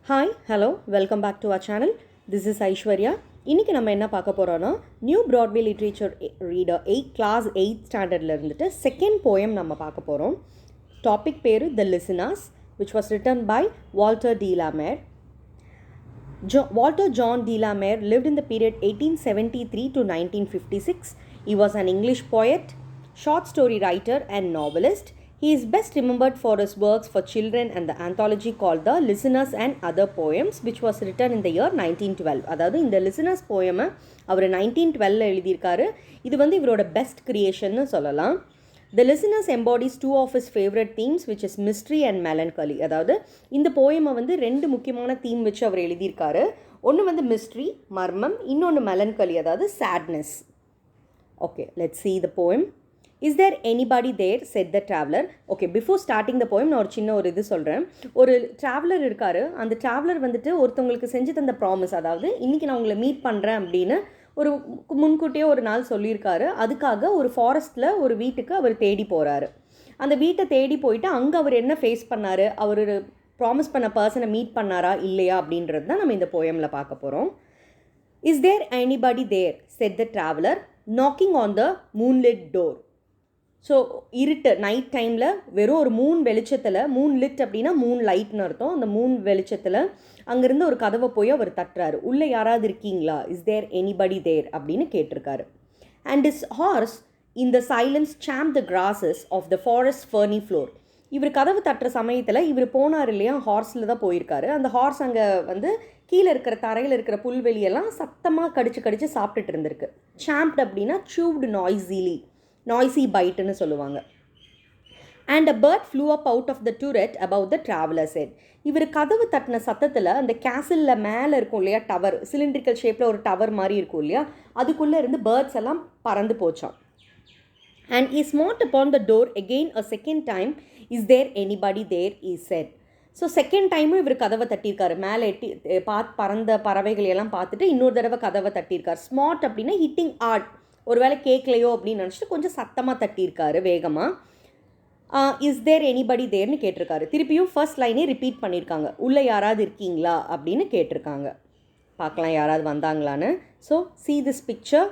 Hi hello welcome back to our channel. This is Aishwarya. இன்றைக்கி நம்ம என்ன பார்க்க போகிறோன்னா new Broadway literature reader class 8th ஸ்டாண்டர்டில் இருந்துட்டு செகண்ட் போயம் நம்ம பார்க்க போகிறோம். டாபிக் பேர் the listeners which was written by Walter de la Mare. Walter John de la Mare lived in the period 1873 to 1956. He was an English poet, short story writer and novelist. He is best remembered for his works for children and the anthology called The Listeners and Other Poems, which was written in the year 1912. அதாவது இந்த listeners போயமை அவர் 1912 எழுதியிருக்காரு. இது வந்து இவரோட best கிரியேஷன்னு சொல்லலாம். The listeners embodies two of his favorite themes, which is mystery and melancholy. அதாவது இந்த போயமை வந்து ரெண்டு முக்கியமான தீம் வச்சு அவர் எழுதியிருக்காரு. ஒன்று வந்து மிஸ்ட்ரி, மர்மம், இன்னொன்று melancholy, அதாவது sadness. Okay, let's see the poem. Is there anybody there? said the traveler. Okay, before starting the poem நான் ஒரு சின்ன இது சொல்கிறேன். ஒரு ட்ராவலர் இருக்கார். அந்த ட்ராவலர் வந்துட்டு ஒருத்தவங்களுக்கு செஞ்சு தந்த ப்ராமிஸ், அதாவது இன்றைக்கி நான் உங்களை மீட் பண்ணுறேன் அப்படின்னு ஒரு முன்கூட்டியே ஒரு நாள் சொல்லியிருக்காரு. அதுக்காக ஒரு ஃபாரஸ்ட்டில் ஒரு வீட்டுக்கு அவர் தேடி போகிறாரு. அந்த வீட்டை தேடி போயிட்டு அங்கே அவர் என்ன ஃபேஸ் பண்ணார், அவர் ப்ராமிஸ் பண்ண பர்சனை மீட் பண்ணாரா இல்லையா அப்படின்றது தான் நம்ம இந்த போயமில் பார்க்க போகிறோம். Is there anybody there said the traveller knocking on the moonlit door. So இருட்டு நைட் டைமில் வெறும் ஒரு மூன் வெளிச்சத்தில், மூன் லிட் அப்படின்னா மூன் லைட்னு அர்த்தம். அந்த மூன் வெளிச்சத்தில் அங்கேருந்து ஒரு கதவை போய் அவர் தட்டுறாரு. உள்ளே யாராவது இருக்கீங்களா, இஸ் தேர் எனிபடி தேர் அப்படின்னு கேட்டிருக்காரு. And his horse in the silence champ the grasses of the forest ferny floor. இவர் கதவு தட்டுற சமயத்தில் இவர் போனார் இல்லையா, ஹார்ஸில் தான் போயிருக்காரு. அந்த ஹார்ஸ் அங்கே வந்து கீழே இருக்கிற தரையில் இருக்கிற புல்வெளியெல்லாம் சத்தமாக கடிச்சு சாப்பிட்டுட்டு இருந்திருக்கு. சாம்ப்ட் அப்படின்னா சூவ்டு நாய்ஸி பைட்டுன்னு சொல்லுவாங்க. And a bird flew up out of the turret above the traveler's head. இவர் கதவு தட்டின சத்தத்தில் அந்த கேசலில் மேலே இருக்கும் இல்லையா டவர், சிலிண்ட்ரிக்கல் ஷேப்பில் ஒரு டவர் மாதிரி இருக்கும் இல்லையா, அதுக்குள்ளே இருந்து பேர்ட்ஸ் எல்லாம் பறந்து போச்சான். And he smote upon the door again a second time. is there anybody there, he said. So second டைமும் இவர் கதவை தட்டியிருக்காரு. மேலே பறந்த பறவைகளையெல்லாம் பார்த்துட்டு இன்னொரு தடவை கதவை தட்டியிருக்கார். ஸ்மார்ட் அப்படின்னா ஹிட்டிங் ஆர்ட், ஒரு வேளை கேட்கலையோ அப்படின்னு நினச்சிட்டு கொஞ்சம் சத்தமாக தட்டியிருக்காரு வேகமாக. இஸ் தேர் எனிபடி தேர்னு கேட்டிருக்காரு. திருப்பியும் ஃபர்ஸ்ட் லைனே ரிப்பீட் பண்ணியிருக்காங்க. உள்ளே யாராவது இருக்கீங்களா அப்படின்னு கேட்டிருக்காங்க. பார்க்கலாம் யாராவது வந்தாங்களான்னு. So see this picture.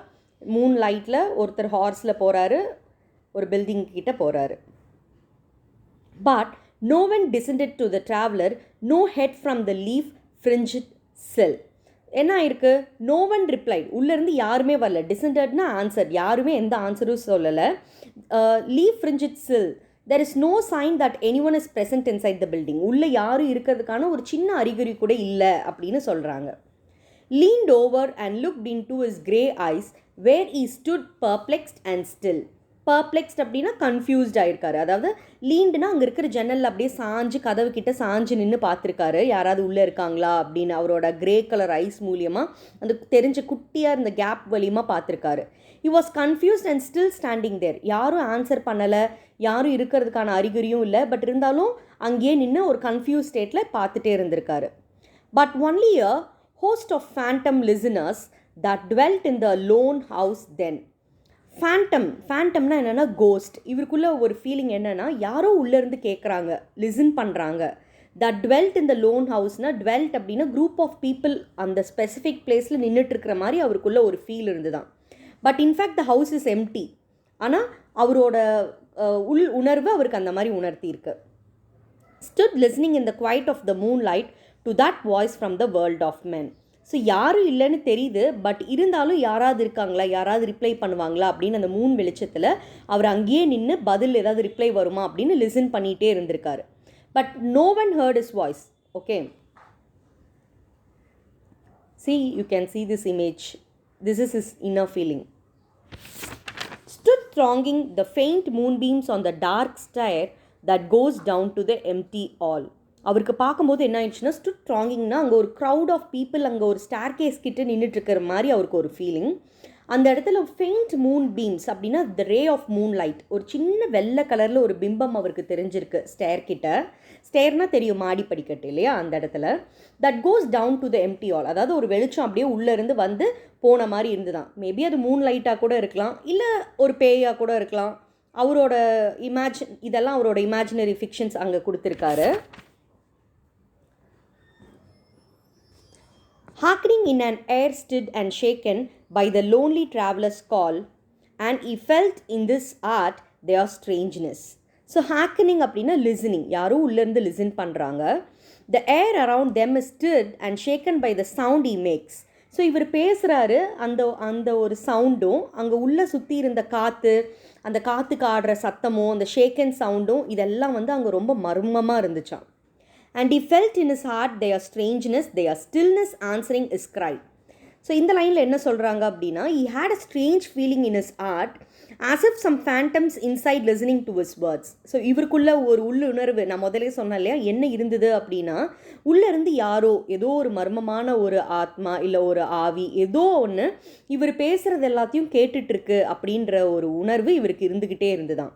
Moon லைட்டில் ஒருத்தர் ஹார்ஸில் போகிறாரு, ஒரு பில்டிங் கிட்ட போகிறாரு. But no one descended to the traveler, no head from the leaf fringed sill. என்ன ஆயிருக்கு, நோ ஒன் ரிப்ளைட், உள்ளேருந்து யாருமே வரல. டிசெண்டட்னா ஆன்சர், யாருமே எந்த ஆன்சரும் சொல்லலை. Leaf fringed sill, there is no sign that any one is present inside the building. உள்ளே யாரும் இருக்கிறதுக்கான ஒரு சின்ன அறிகுறி கூட இல்லை அப்படின்னு சொல்கிறாங்க. Leaned over and looked into his grey eyes where he stood perplexed and still. Perplexed அப்படின்னா கன்ஃபியூஸ்ட் ஆகிருக்காரு. அதாவது லீண்டுனா அங்கே இருக்கிற ஜன்னலில் அப்படியே சாஞ்சு கதவு கிட்ட சாஞ்சு நின்று பார்த்துருக்காரு, யாராவது உள்ளே இருக்காங்களா அப்படின்னு. அவரோட கிரே கலர் ஐஸ் மூலியமாக அந்த தெரிஞ்ச குட்டியாக இருந்த கேப் வழியமாக பார்த்துருக்காரு. he was confused and still standing there. யாரும் ஆன்சர் பண்ணலை, யாரும் இருக்கிறதுக்கான அறிகுறியும் இல்லை. பட் இருந்தாலும் அங்கேயே நின்று ஒரு கன்ஃபியூஸ் ஸ்டேட்டில் பார்த்துட்டே இருந்திருக்காரு. But only a host of phantom listeners that dwelt in the lone house then. ஃபேண்டம்னா என்னென்னா கோஸ்ட். இவருக்குள்ள ஒரு ஃபீலிங் என்னென்னா யாரோ உள்ளேருந்து கேட்குறாங்க, லிசன் பண்ணுறாங்க. தட் டுவெல்ட் இன் த லோன் ஹவுஸ்னால், டுவெல்ட் அப்படின்னா குரூப் ஆஃப் பீப்புள் அந்த ஸ்பெசிஃபிக் பிளேஸில் நின்றுட்டுருக்கிற மாதிரி அவருக்குள்ள ஒரு ஃபீல் இருந்துதான். But in fact the house is empty. ஆனால் அவரோட உள் உணர்வு அவருக்கு அந்த மாதிரி உணர்த்தியிருக்கு. Stood listening in the quiet of the moon light to that voice from the world of men. So யாரும் இல்லைன்னு தெரியுது, பட் இருந்தாலும் யாராவது இருக்காங்களா, யாராவது ரிப்ளை பண்ணுவாங்களா அப்படின்னு அந்த மூன் வெளிச்சத்தில் அவர் அங்கேயே நின்று பதில் ஏதாவது ரிப்ளை வருமா அப்படின்னு லிசன் பண்ணிகிட்டே இருந்திருக்காரு. But no one heard his voice. Okay, see you can see this image. This is his inner feeling. Stood thronging the faint moonbeams on the dark stair that goes down to the empty hall. அவருக்கு பார்க்கும்போது என்ன ஆயிடுச்சுன்னா, stood ட்ராங்கிங்னா அங்கே ஒரு crowd of people அங்கே ஒரு star case கிட்ட நின்றுட்டுருக்கிற மாதிரி அவருக்கு ஒரு ஃபீலிங். அந்த இடத்துல ஃபெயிண்ட் மூன் பீம்ஸ் அப்படின்னா த ரே ஆஃப் மூன் லைட், ஒரு சின்ன வெள்ளை கலரில் ஒரு பிம்பம் அவருக்கு தெரிஞ்சிருக்கு ஸ்டேர் கிட்ட. ஸ்டேர்னா தெரியும், மாடி படிக்கட்டு இல்லையா, அந்த இடத்துல. That goes down to the empty hall, அதாவது ஒரு வெளிச்சம் அப்படியே உள்ளேருந்து வந்து போன மாதிரி இருந்துதான். மேபி அது மூன் லைட்டாக கூட இருக்கலாம், இல்லை ஒரு பேயாக கூட இருக்கலாம். அவரோட இதெல்லாம் அவரோட இமேஜினரி ஃபிக்ஷன்ஸ் அங்கே கொடுத்துருக்காரு. Hearkening in an air stood and shaken by the lonely traveller's call, and he felt in this art their strangeness. So hearkening அப்படின்னா லிசனிங், யாரோ உள்ளேருந்து லிசன் பண்ணுறாங்க. The air around them is stirred and shaken by the sound he makes. So இவர் பேசுகிறாரு, அந்த ஒரு சவுண்டும் அங்கே உள்ளே சுற்றி இருந்த காற்று, அந்த காற்றுக்கு ஆடுற சத்தமும் அந்த ஷேக்கன் சவுண்டும் இதெல்லாம் வந்து அங்கே ரொம்ப மர்மமாக இருந்துச்சான். And he felt in his heart their strangeness, their stillness answering his cry. So இந்த லைனில் என்ன சொல்கிறாங்க அப்படின்னா, he had a strange feeling in his heart as if some phantoms inside listening to his words. So இவருக்குள்ள ஒரு உள்ளுணர்வு, நான் முதலே சொன்னேன் இல்லையா, என்ன இருந்தது அப்படின்னா, உள்ளேருந்து யாரோ ஏதோ ஒரு மர்மமான ஒரு ஆத்மா இல்லை ஒரு ஆவி ஏதோ ஒன்று இவர் பேசுகிறது எல்லாத்தையும் கேட்டுட்ருக்கு அப்படின்ற ஒரு உணர்வு இவருக்கு இருந்துக்கிட்டே இருந்துதான்.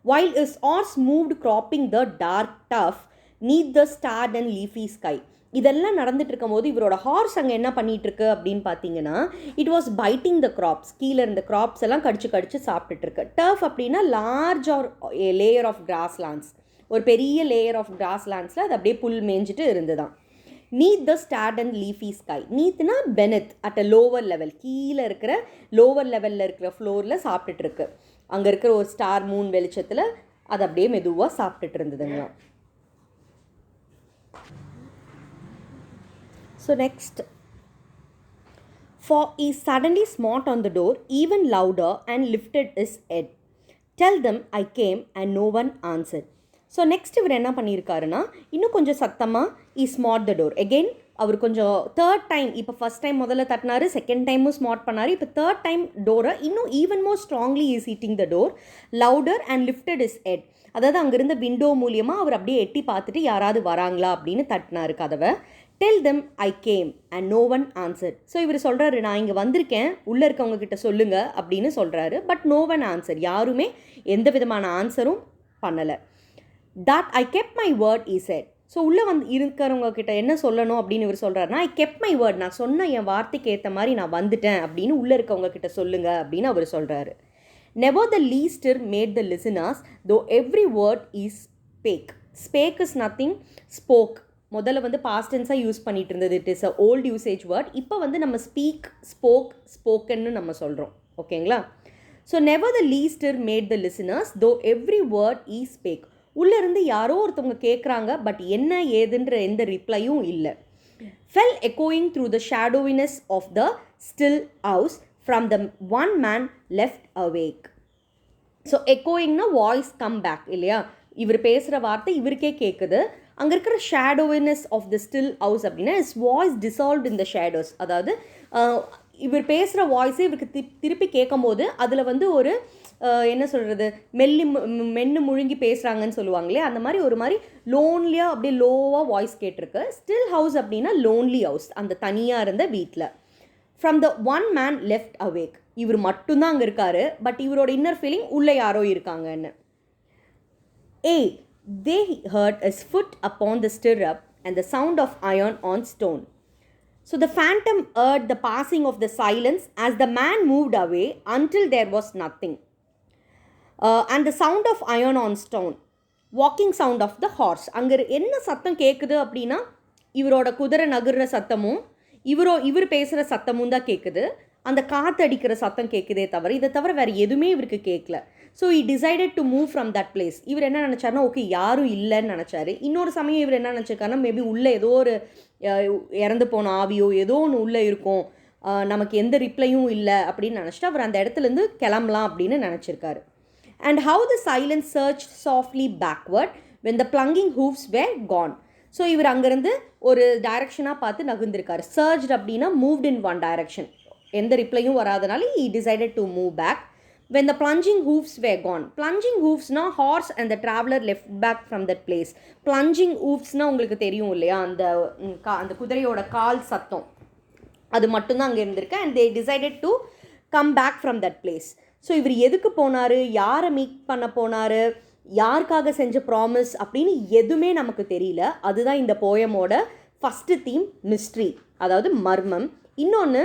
While his horse moved cropping the dark turf NEET the starred and leafy sky. இதெல்லாம் நடந்துட்டு இருக்கும் போது இவரோட ஹார்ஸ் அங்கே என்ன பண்ணிகிட்ருக்கு அப்படின்னு பார்த்தீங்கன்னா, it was biting the crops. கீழே இருந்த கிராப்ஸ் எல்லாம் கடிச்சு சாப்பிட்டுட்ருக்கு. டர்ஃப் அப்படின்னா large or layer of grass lands, ஒரு பெரிய லேயர் ஆஃப் கிராஸ் லேண்ட்ஸில் அது அப்படியே புல் மேய்ஞ்சிட்டு இருந்துதான். Neath the starred and leafy sky. நீத்னா beneath, at a lower level, கீழே இருக்கிற லோவர் லெவலில் இருக்கிற ஃப்ளோரில் சாப்பிட்டுட்ருக்கு. அங்கே இருக்கிற ஒரு ஸ்டார் மூன் வெளிச்சத்தில் அது அப்படியே மெதுவாக சாப்பிட்டுட்டு இருந்ததுங்க. So next, for he suddenly smote on the door even louder and lifted his head. Tell them I came and no one answered. So next இவர் என்ன பண்ணியிருக்காருன்னா, இன்னும் கொஞ்சம் சத்தமாக he smote the door again. அவர் கொஞ்சம் தேர்ட் டைம், இப்போ first time முதல்ல தட்டினார், second டைமும் ஸ்மார்ட் பண்ணார், இப்போ தேர்ட் டைம் டோரை இன்னும் even more strongly is heating the door louder and lifted is head. அதாவது அங்கேருந்த விண்டோ மூலியமாக அவர் அப்படியே எட்டி பார்த்துட்டு யாராவது வராங்களா அப்படின்னு தட்டினார் கதவை. Tell them I came and no one answer. So இவர் சொல்கிறாரு, நான் இங்கே வந்திருக்கேன், உள்ளே இருக்கவங்க கிட்ட சொல்லுங்கள் அப்படின்னு சொல்கிறாரு. பட் நோ ஒன் ஆன்சர், யாருமே எந்த விதமான ஆன்சரும் பண்ணலை. That I kept my word E set. So உள்ளே இருக்கிறவங்க கிட்ட என்ன சொல்லணும் அப்படின்னு இவர் சொல்கிறாருன்னா, ஐ கெப்ட் மை வேர்ட், நான் சொன்ன என் வார்த்தைக்கு ஏற்ற மாதிரி நான் வந்துட்டேன் அப்படின்னு உள்ளே இருக்கவங்க கிட்ட சொல்லுங்கள் அப்படின்னு அவர் சொல்கிறாரு. Never the least stir made the listeners though every word is spake. Spake is nothing, spoke முதல்ல வந்து பாஸ்ட் டென்ஸாக யூஸ் பண்ணிகிட்டு இருந்தது, it is a old usage word. இப்போ வந்து நம்ம ஸ்பீக், ஸ்போக், ஸ்போக்கன்னு நம்ம சொல்கிறோம். ஓகேங்களா? So never the least stir made the listeners though every word he spake. உள்ளேருந்து யாரோ ஒருத்தவங்க கேட்குறாங்க, பட் என்ன ஏதுன்ற எந்த ரிப்ளையும் இல்லை. ஃபெல் எக்கோயிங் through the shadowiness of the still house from the one man left awake. So எக்கோயிங்னா வாய்ஸ் கம் பேக் இல்லையா, இவர் பேசுகிற வார்த்தை இவருக்கே கேட்குது. அங்கே இருக்கிற shadowiness of the still house அப்படின்னா is voice dissolved in the shadows. அதாவது இவர் பேசுகிற வாய்ஸே இவருக்கு திருப்பி கேட்கும் போது அதில் வந்து ஒரு என்ன சொல்கிறது, மென்னு முழுங்கி பேசுகிறாங்கன்னு சொல்லுவாங்களே, அந்த மாதிரி ஒரு மாதிரி லோன்லியாக அப்படியே லோவாக வாய்ஸ் கேட்டிருக்கு. ஸ்டில் ஹவுஸ் அப்படின்னா லோன்லி ஹவுஸ், அந்த தனியாக இருந்த வீட்டில். From the one man left awake, இவர் மட்டும்தான் அங்கே இருக்கார், பட் இவரோட இன்னர் ஃபீலிங் உள்ளே யாரோ இருக்காங்கன்னு. They heard his foot upon the stirrup and the sound of iron on stone. So the phantom heard the passing of the silence as the man moved away until there was nothing. And the sound of iron on stone. Walking sound of the horse. அங்கே என்ன சத்தம் கேட்குது அப்படின்னா, இவரோட குதிரை நகர்ற சத்தமும் இவர் பேசுகிற சத்தமும் தான் கேட்குது. அந்த காற்று அடிக்கிற சத்தம் கேட்குதே தவிர இதை தவிர வேறு எதுவுமே இவருக்கு கேட்கல. So he decided to move from that place. இவர் என்ன நினச்சாருன்னா, ஓகே யாரும் இல்லைன்னு நினச்சாரு. இன்னொரு சமயம் இவர் என்ன நினச்சிருக்காருன்னா, மேபி உள்ளே ஏதோ ஒரு இறந்து போன ஆவியோ ஏதோ ஒன்று உள்ளே இருக்கும், நமக்கு எந்த ரிப்ளையும் இல்லை அப்படின்னு நினச்சிட்டு அவர் அந்த இடத்துலேருந்து கிளம்பலாம் அப்படின்னு நினச்சிருக்காரு. And how the silence surged softly backward when the plunging hoofs were gone. So இவர் அங்கேருந்து ஒரு டைரக்ஷனாக பார்த்து நகர்ந்திருக்காரு. சர்ச்ட் அப்படின்னா மூவ்ட் இன் ஒன் டைரக்ஷன், எந்த ரிப்ளையும் வராதனால he decided to move back. When the plunging hoofs were gone. Plunging hoofs na horse and the traveler left back from that place. Plunging hoofs na உங்களுக்கு தெரியும் இல்லையா, அந்த குதிரையோட கால் சத்தம் அது மட்டும்தான் அங்கே இருந்திருக்கு. And they decided to come back from that place. So இவர் எதுக்கு போனார், யாரை மீட் பண்ண போனார், யாருக்காக செஞ்ச ப்ராமிஸ் அப்படின்னு எதுவுமே நமக்கு தெரியல. அதுதான் இந்த போயமோட ஃபஸ்ட்டு தீம், மிஸ்ட்ரி, அதாவது மர்மம். இன்னொன்று,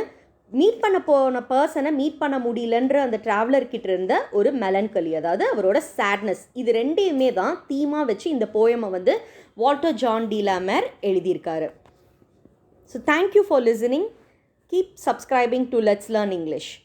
மீட் பண்ண போன பர்சனை மீட் பண்ண முடியலன்ற அந்த ட்ராவலர்கிட்ட இருந்த ஒரு மெலன்கலி, அதாவது அவரோட சேட்னஸ். இது ரெண்டையுமே தான் தீமாக வச்சு இந்த போயமை வந்து வால்டர் ஜான் டி லாமேர் எழுதியிருக்காரு. So thank you for listening. Keep subscribing to Let's Learn English.